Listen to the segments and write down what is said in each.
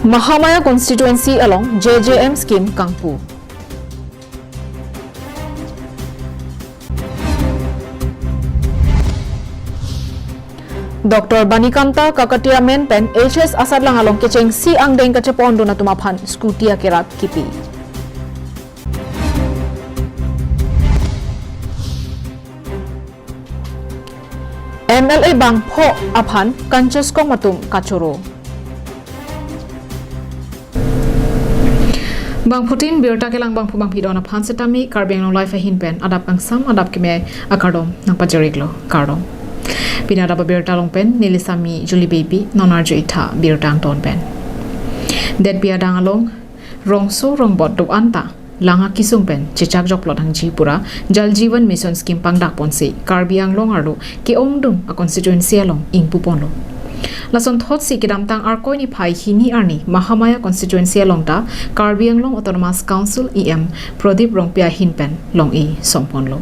Mahamaya constituency along JJM scheme Kangpu. Dr. Banikanta Kakatia Menpen HS Asadlang along keceng si angdeng kacepon do na tumapan skutia kerat kipi. MLA Bang Po Aphan Kanches Kong Matum Kachoro. Bang Putin biarta kelang bang pubang pidon aphan setami karbeng long life hin pen adap ang sam adap kime akardom nang pajariglo kardom. Pina adap biarta long pen nilisami Julie baby nonarjo ita biarta ang ton pen. Det biadang along rongso rongbot do anta langa kisung pen cecak jok plot hang jipura jal jiwan mission scheme pangdak ponsi karbiang long ardo ke ongdung a constituency along ingpu ponlo. Lason thot si kidam tang arkoi ni phai hini arni Mahamaya constituency along ta Karbi Anglong Autonomous Council EM Pradip Rongpia hinpen long e sompon lo.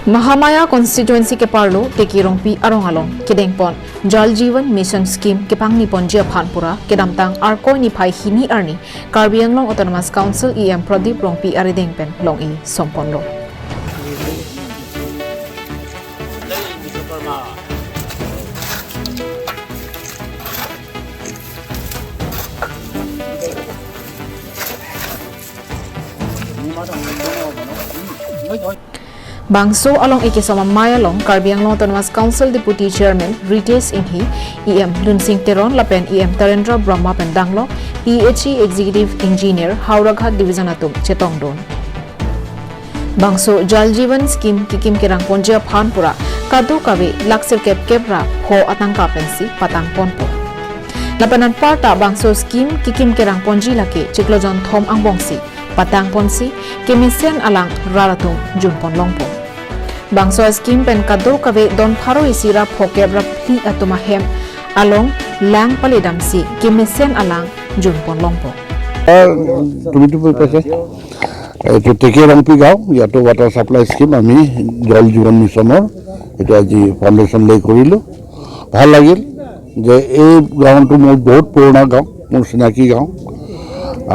Mahamaya constituency ke parlo teki rongpi arong along kideng pon Jal Jiwan Mission Scheme ke pang nipon jia phanpura kidam tang arkoi ni phai hini arni Karbi Anglong Autonomous Council EM Pradip Rongpi arideng pen long e sompon lo. Bangso along ikisama Maya long Karbi Anglong Autonomous Council Deputy Chairman Ritesh Inhi EM Lunsing Teron Lapen EM Tarendra Brahma Pendanglo PHE Executive Engineer Hauraghat Division Atum Chetongdon. Bangso Jal Jiwan Scheme Kikim Kirang Ponjia Phanpura Kadu Kabe Laksir Kep Kebra Ho Atangka Pensi Patang Ponpo. Lapanan Parta Bangso Scheme Kikim Kirang Ponji Lake Chiklojon Thom Angbongsi Patang Ponsi Kemisen Alang Raratung Junpon Longpo. Bangso Scheme Pen Kadu Kabe Don Pharo Isira Phokebra Pli Atumahem Along Lang Palidamsi Kemisen Alang Junpon Longpo. Tumitupul pese itu teke rangpi gaw yato water supply scheme ami jal jiwan missionor itu aji foundation lay korilu ভাল লাগিল যে এই গাঁওটো মোৰ বহুত পুৰণা গাঁও মোৰ চিনাকি গাঁও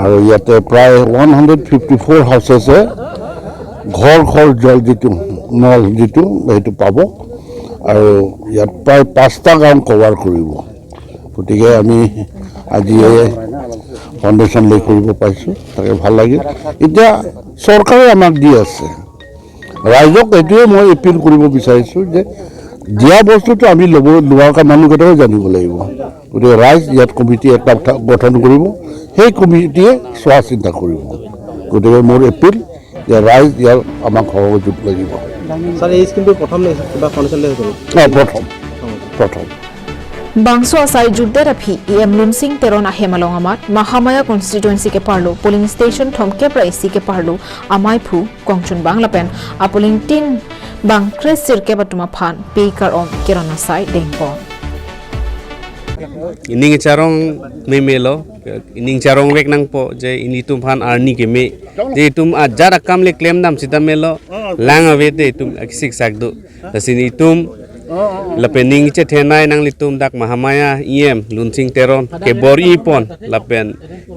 আৰু ইয়াতে প্ৰায় 154 হাউসেছে ঘৰ জল যিটো নল যিটো সেইটো পাব আৰু ইয়াত প্ৰায় 5টা গাঁও কভাৰ কৰিব গতিকে আমি আজি ফাউন্ডেশন লৈ কৰিব পাইছো তাকে ভাল লাগিল এতিয়া চৰকাৰে আমাক দি আছে ৰাইজক এটোৱে মই এপিল কৰিব বিচাৰিছো যে দিয়া বস্তুটো আমি লোৱাৰ মানুহকেইটাও জানিব লাগিব গতিকে ৰাইজ ইয়াত কমিটি এটা গঠন কৰিব সেই কমিটিয়ে চোৱা চিন্তা কৰিব গতিকে মোৰ এপিল যে ৰাইজ ইয়াৰ আমাক সহযোগ লাগিব স্যাৰ এই স্কিমটো প্ৰথম নে কিবা ফাউন্ডেশন লৈ হ'ল প্ৰথম Bangso asai judde rapi EM Lunsing Teron ahemalong amat Mahamaya constituency ke parlo polling station thomke praisi ke parlo amai phu kongchun banglapen apoling tin bang kresir ke batuma phan peikar om kirana sai dengpo ining charong memelo ining charong wek nang po je ini tum phan arni ke me je tum ajar kam le claim dam sita melo lang avete tum aksik sakdu tasini tum lapening che thenai nang litum dak Mahamaya EM Lunsing Teron ke bori pon lapen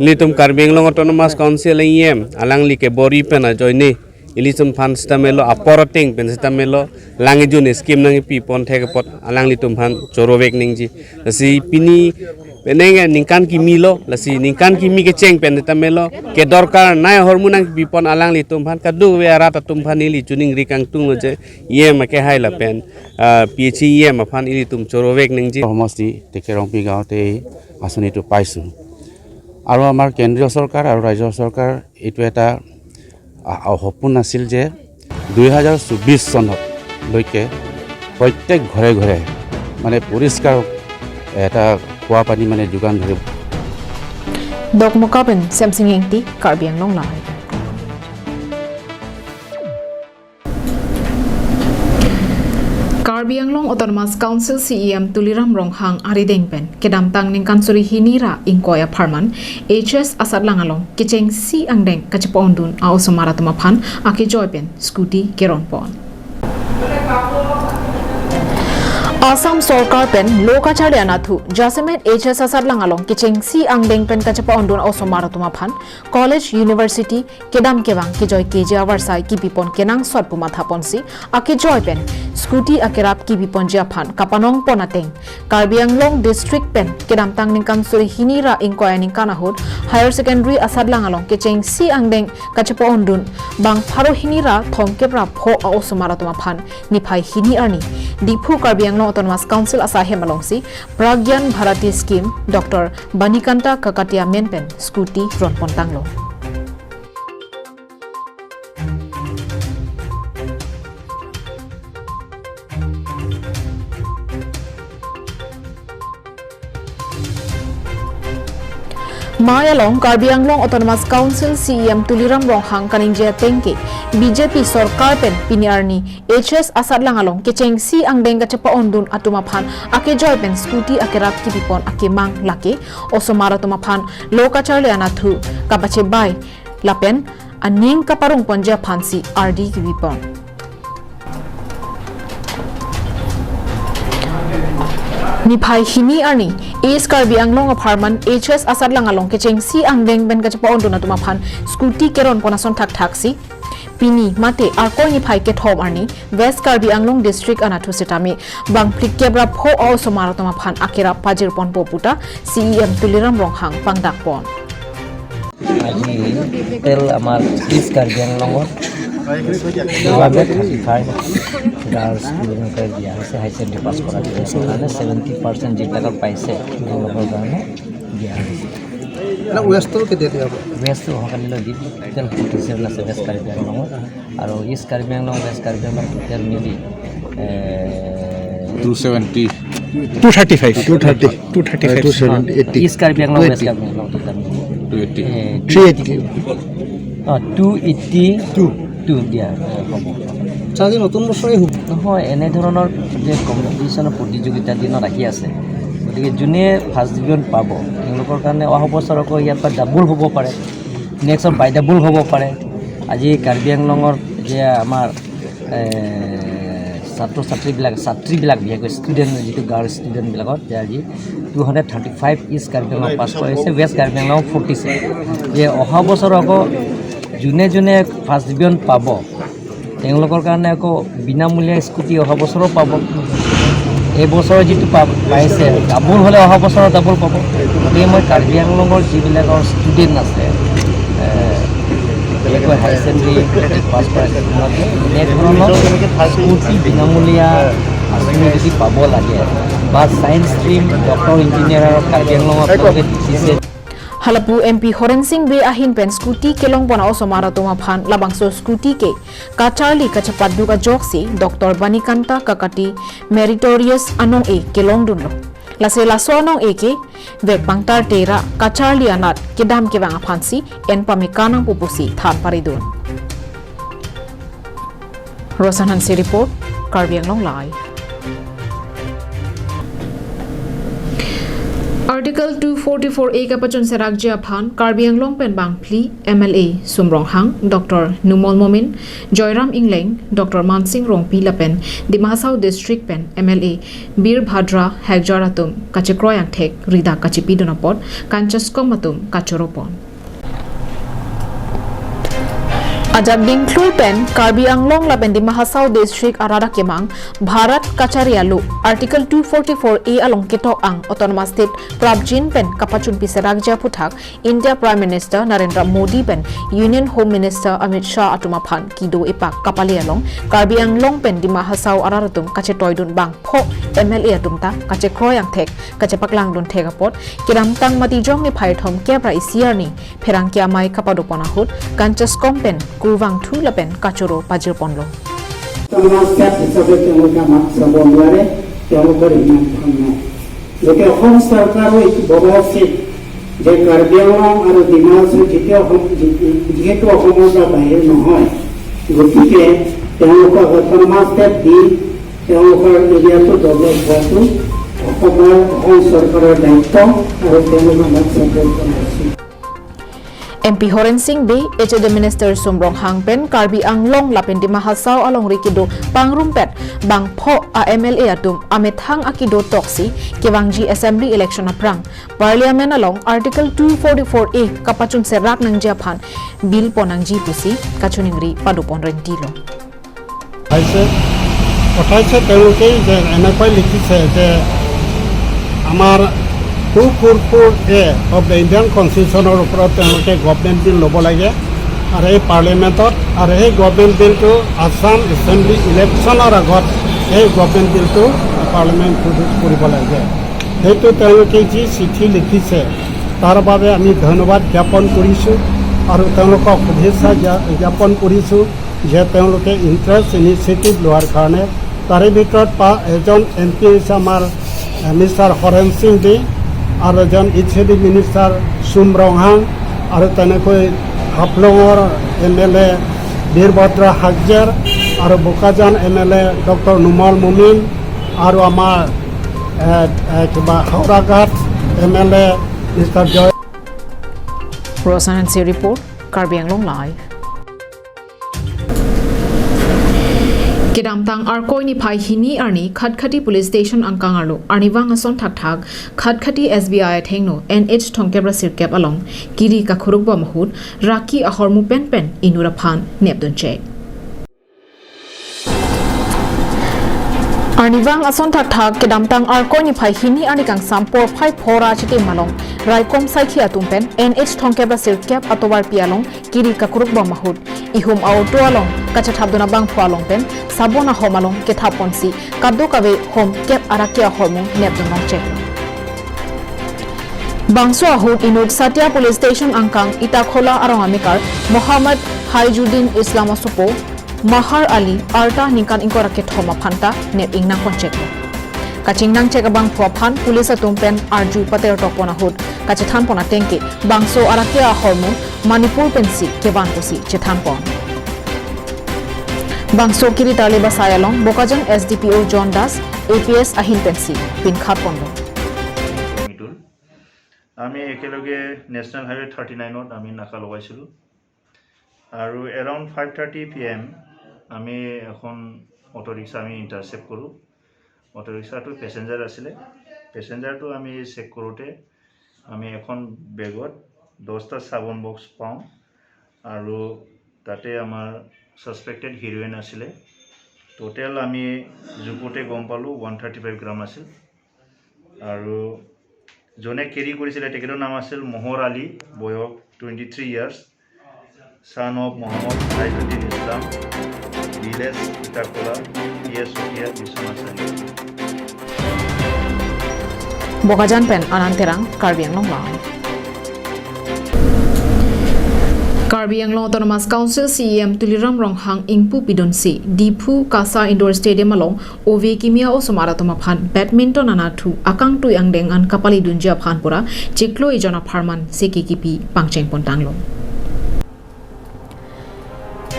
litum Karbi Anglong Autonomous Council EM alang li ke bori pena joini ilitum phan stamelo aporoting pen stamelo langi jun scheme nang pi pon thek pot alang litum phan chorowek ningji si pini penenge ningkan ki milo lasi ningkan ki mi ke cheng pen stamelo ke dorkar nai hormunang pi pon alang litum phan kadu we arata tum phan ili juning rikang tung je EM ke hai la pen PHE EM phan ili tum chorowek ningji সমষ্টি টেকেৰংপি গাঁৱতে আঁচনিটো পাইছোঁ আৰু আমাৰ কেন্দ্ৰীয় চৰকাৰ আৰু ৰাজ্য চৰকাৰ এইটো এটা সপোন আছিল যে 2024 চনলৈকে প্ৰত্যেক ঘৰে ঘৰে মানে পৰিষ্কাৰ এটা খোৱা পানী মানে যোগান ধৰিব Dokmokapen Samsung Yengti Karbi Anglong Lai. Karbi Anglong Autonomous Council CEM Tuliram Ronghang Aridengpen Kedam Tang Ningkansuri Hinira Inkoya Parman HS Asadlang Along Kicheng Si Angdeng Kachapondun Ausomara Tumapan Aki Joypen Scooty Keronpon Assam Sarkar pen Lokacharya Nathu Jasmine HS Asadlang along Kiching Si Angdeng pen Kachapa Ondun Osomara Tumaphan College University Kedam Kewang Kijoy KJ Avarsai Kipipon Kenang Swat Pumathaponsi Akijoy pen Scooty Akirap Kipipon Japan Kapanong Ponateng Karbi Anglong District pen Kedam Tang Ningkan Suri Hinira Inkoya Ningkanahud Higher Secondary Asadlang along Kiching Si Angdeng Kachapa Ondun Bang Pharo Hinira Thom Kebra Pho Osomara Tumaphan Niphai Hini Arni Diphu Karbi Anglong Autonomous Council Asahem Alongsi Pragyan Bharati Scheme Dr. Banikanta Kakatia Menpen Scooty Ron Pontanglo Mayalong Karbi Anglong Autonomous Council CEM Tuliram Ronghang Kaninjia Tengke BJP Sarkar pen Piniarni HS Asadlang along Kecheng Si Angdeng Kachapa Ondun Atumaphan Ake Joy pen Scooty Akerap Kipipon Ake Mang Lake Osomara Tumaphan Lokacharya Nathu Kapache Bai Lapen Aning Kaparung Ponja Phansi RD Kipipon Niphai Hini Arni East Karbi Anglong of Harman HS Asadlang along Kecheng Si Angdeng Ben Kachapa Ondun Atumaphan Scooty Keron Ponason Tak Taxi Pini Mate Arko Niphai Kethom Arni West Karbi Anglong District Anathu Sitami Bang Plikebra Pho Osomara Tumaphan Akira Pajir Pon Poputa CEM Tuliram Ronghang Pangdak Pon Aji tel amar East Karbi Anglong Private 35 girls student कर दिया है high secondary पास करा दिया है 70% जितना कर पैसे लोगों को गाने दिया है ना वेस्ट तो के देते आप वेस्ट हो गया लो दी टेल 47 ना से वेस्ट कर दिया लोगों और इस कर दिया लोगों वेस्ट कर दिया लोगों टेल मिली 270 235 270 इस कर दिया लोगों वेस्ट कर दिया लोगों टेल 282 দিয়া চাজি নতুন বছৰে হ'ব নহয় এনে ধৰণৰ যে কম্পিটিশ্যনৰ প্ৰতিযোগিতা দিন ৰাখি আছে গতিকে যোনে ফাৰ্ষ্ট ডিভিজন পাব তেওঁলোকৰ কাৰণে অহা বছৰ আকৌ ইয়াৰ পৰা ডাবল হ'ব পাৰে নেক্সট বাই ডাবল হ'ব পাৰে আজি কাৰ্বি আংলঙৰ যে আমাৰ ছাত্ৰীবিলাক বিশেষকৈ ষ্টুডেণ্ট যিটো গাৰ্ল ষ্টুডেণ্টবিলাকত যে আজি 235 ইষ্ট কাৰ্বি আংলং পাছ কৰিছে ৱেষ্ট কাৰ্বি আংলং 46 যে অহা বছৰ আকৌ যোনে যোনে ফাৰ্ষ্ট ডিভিজন পাব তেওঁলোকৰ কাৰণে আকৌ বিনামূলীয়া স্কুটি অহা বছৰো পাব এই বছৰ যিটো পাইছে ডাবল হ'লে অহা বছৰ ডাবল পাব গতিকে মই কাৰ্বি আংলঙৰ যিবিলাকৰ ষ্টুডেণ্ট আছে বিশেষকৈ হাই ছেকেণ্ডেৰী পাছ কৰা এনেধৰণৰ স্কুটি বিনামূলীয়া আঁচনি যদি পাব লাগে বা ছায়েন্স ষ্ট্ৰীম ডক্টৰ ইঞ্জিনিয়াৰ কাৰ্বি আংলঙক দিছে Halapu MP Horen Singh Be Ahin Pen Scooty Kelong Pona Osomara Tumaphan Labangso Scooty ke Kacharli Kachapat Duga Joksi Dr. Banikanta Kakati Meritorious Anong E Kelong Dunlo Lase Laso Anong E ke Vek Pangtar Tera Kacharli Anat Kedam Kevang Aphansi En Pamikanang Pupusi Than Paridun Rosan Hansi Report Karbi Anglong Live Article 244A ka pachon se Rajya Phan Karbi Anglong pen bang pli MLA Sumrong Hang Dr. Numol Momin Joyram Ingleng Dr. Mansing Rongpi Lapen Dimahasau District pen MLA Bir Bhadra Hagjaratum Kachikroyang Thek Rida Kachipidonapot Kanchaskom Kachoropon Ajab Dinklur pen Karbi Anglong Lapen Dimahasau District Arada Kemang Bharat Kacharialu Article 244A along Ketok Ang Autonomous State Prabjin pen Kapachun Pisaragja Puthak India Prime Minister Narendra Modi pen Union Home Minister Amit Shah Atumaphan Kido Epak Kapali along Karbi Anglong pen Dimahasau Araratum Kachetoidun Bang Pho MLA Atumta Kachekroyang Thek Kachepaklang Dun Thegapot Kiram Tang Matijong ni Phaithom Kebra Isiarni Pherang Kiamai Kapadoponahut Kanchaskom pen Kurwang Thu Lapen Kachoro Pajir Ponlo Samaskar হিচাপে তেওঁলোকে আমাক চাব নোৱাৰে তেওঁলোকৰ ইমান ধন নাই গতিকে অসম চৰকাৰো এইটো বগা উচিত যে কাৰ্বি আংলং আৰু ডিমাহাছাও যিহেতু অসমৰ পৰা বাহিৰ নহয় গতিকে তেওঁলোকক অট'নমাছ দি তেওঁলোকৰ এৰিয়াটো ডেভেলপ হোৱাটো অসম চৰকাৰৰ দায়িত্ব আৰু তেওঁলোকে আমাক চাপৰ্ট কৰা উচিত MP Horen Singh Be, HOD Minister Sumrong Hangpen, Karbi Anglong Lapen di Mahasau along Rikido, Pangrumpet, Bang Po AMLA Atum, Amit Hang Akido Toksi, Kewangji Assembly Election Aprang, Parliament along Article 244A, Kapachun Serak ng Japan, Bill Ponang Pusi, Kachuningri, Padupon Rentilo. পঠাইছে তেওঁলোকে যে এনেকৈ লিখিছে যে আমাৰ 244A of the Indian কনষ্টিটিউশ্যনৰ ওপৰত তেওঁলোকে government বিল ল'ব লাগে আৰু এই পাৰ্লিয়ামেণ্টত আৰু সেই গভৰ্ণমেণ্ট বিলটো আছাম এছেম্বলি ইলেকশ্যনৰ আগত এই গভৰ্ণমেণ্ট বিলটো পাৰ্লিয়ামেণ্ট প্ৰডিউচ কৰিব লাগে সেইটো তেওঁলোকে যি চিঠি লিখিছে তাৰ বাবে আমি ধন্যবাদ জ্ঞাপন কৰিছোঁ আৰু তেওঁলোকক শুভেচ্ছা জ্ঞাপন কৰিছোঁ যে তেওঁলোকে ইণ্টাৰেষ্ট ইনিচিয়েটিভ লোৱাৰ কাৰণে তাৰে ভিতৰত এজন MP হৈছে আমাৰ মিষ্টাৰ হৰেন সিং দে আৰু এজন HOD মিনিষ্টাৰ চুমৰং হাং আৰু তেনেকৈ হাফলঙৰ MLA বীৰভদ্ৰ হাজজাৰ আৰু বোকাজান MLA ডক্টৰ নুমল মুমিন আৰু আমাৰ কিবা Howraghat MLA mister Joy Rosan and report, Karbi Anglong Live. Kedamtang Arkoi ni Pai Hini Arni Khadkhati Police Station Angkangarlo Arniwang Ason Thak Khadkhati SBI Thengno NH Thongkebra Sirkep along Kiri Kakhurukba Mahud Raki Ahormu Pen Inura Phan Neptun Che Arniwang Ason Thak Kedamtang Arkoi ni Pai Hini Arni Kang Sampor Pai Phora Chiti Malong Raikom Saiki Atumpen NH Thongkebra Sirkep Atobar Pialong Kiri Kakhurukba Mahud Ihum Auto along Kachathabduna Bang Phualong Pen Sabona Homalong Kethaponsi Kadukawe Hom Kep Arakia Hormu Neptun Nongche Bangso Ahud Inut Satya Police Station Angkang Itakhola Arong Amikar Muhammad Haijuddin Islam Asupo Mahar Ali Arta Ningkan Inkorake Thoma Phanta Nep Ingnang Koncheklo Kachingnang Chekabang Phophan Police Atumpen Arju Pater Topona Hud Kachathan Pona Tenke Bangso Arakia Hormu Manipur Pensi Keban Pusi Chethanpon Bangso Kiri Tale Basayalong Bokajan SDPO John Das APS Ahin Pensi Pin Khatpondo আমি একেলগে national highway 39ত আমি নাকা লগাইছিলো আৰু around 5:30 PM আমি এখন auto rickshaw আমি ইন্টাৰসেপ্ট কৰো অটো ৰিক্সাটো প্যাসেঞ্জাৰ আছিল প্যাসেঞ্জাৰটো আমি চেক কৰোতে আমি এখন বেগত 10টা সাবন বক্স পাওঁ আৰু তাতে আমাৰ সাসপেক্টেড হিৰোইন আছিল টোটাল আমি জুপোতে গম পালো 135 গ্ৰাম আছিল আৰু জনে কেৰি কৰিছিল তেখেতৰ নাম আছিল মোহৰ আলী বয়স 23 years son of Muhammad Haijuddin Islam village Itakhola Sotia Biswanasari Bokajan Pen Ananterang Karbi Anglong Live Karbi Anglong Autonomous Council CEM Tuliram Ronghang Ingpu Pidonsi Dipu Kasa Indoor Stadium along OV Kimia Osomara Tomaphan Badminton Anathu Akang Tu Yangdeng an Kapali Dunjia Phanpura Chiklo Ijona Pharman Sekikipi Pangcheng Pontanglo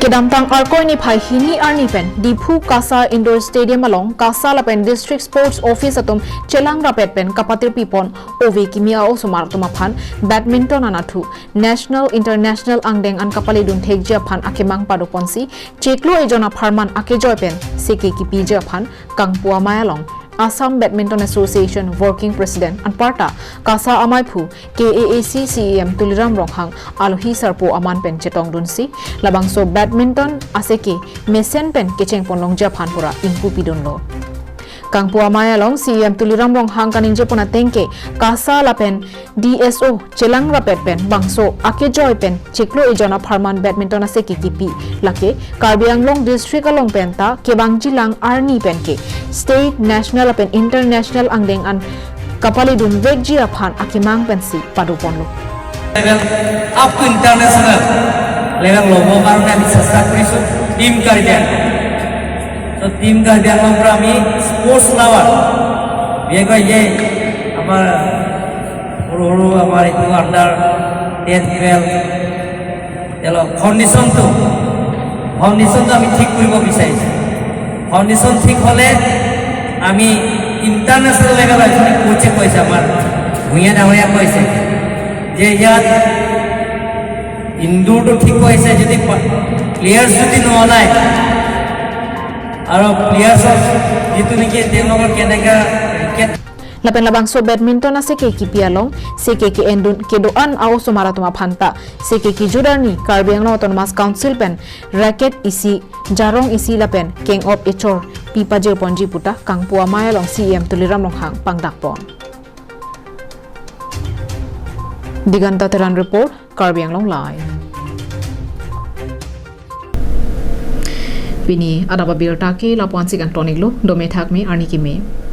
Kedamtang Arkoi ni Pai Hini Arni Pen Dipu Kasa Indoor Stadium along Kasa Lapen District Sports Office atum Chelang Rapet Pen Kapatir Pipon OV Kimia Osomar Tomaphan Badminton Anathu National International Angdeng an Kapali Dun Thekjia Phan Akemang Padoponsi Cheklo Ejona Pharman Akejoy Pen Sekikipi Japan Kangpua Mayalong Assam Badminton Association Working President Anparta Kasa Amaiphu KAAC CEM Tuliram Ronghang Alohi Sarpo Aman Pen Chetong Dunsi Labangso Badminton Aseke Mesen Pen Kecheng Ponlong Japan Pura Ingpu Pidonlo Kangpua Mayalong CEM Tuliram Ronghang Kaninje Pona Tenke Kasa Lapen DSO Chelang Rapet Pen Bangso Akejoy Pen Cheklo Ejona Pharman Badminton Aseke Kipi Lake Karbi Anglong District along Penta Kebangji Lang Arni Penke State National Pen International Angdeng an Kapali Dun Vegjia Phan Akimang Pensi Paduponlo up to international level logo karena bisa sakrisu tim Karbian so tim Karbian memperami sports lawan dia kau ye apa huru apa itu under 10 12 kalau condition tu আমি ঠিক কৰিব বিচাৰিছো condition ঠিক হলে আমি international level এজনী কোচে কৈছে আমাৰ ভূঞা ডাঙৰীয়া কৈছে যে ইয়াত ইনডোৰটো ঠিক কৰিছে যদি প্লেয়াৰ্ছ যদি নহ'লাই আৰু প্লেয়াৰ্ছক যিটো নেকি তেওঁলোকৰ কেনেকৈ wicket Lapen labang so badminton na si Keki Pialong, si Keki Endun Kedoan au Sumara Tuma Phanta, si Keki Judani, Karbiang Autonomous Council pen, racket isi, jarong isi lapen, King of Echor, Pipa Jirponji Puta, Kang Pua Maya long CM Tuliram long hang Pangdakpon. Diganta Teran Report, Karbiang Long Live. Bini ada babir taki lapuan sigang tonik lo, dome thak me arni ki me.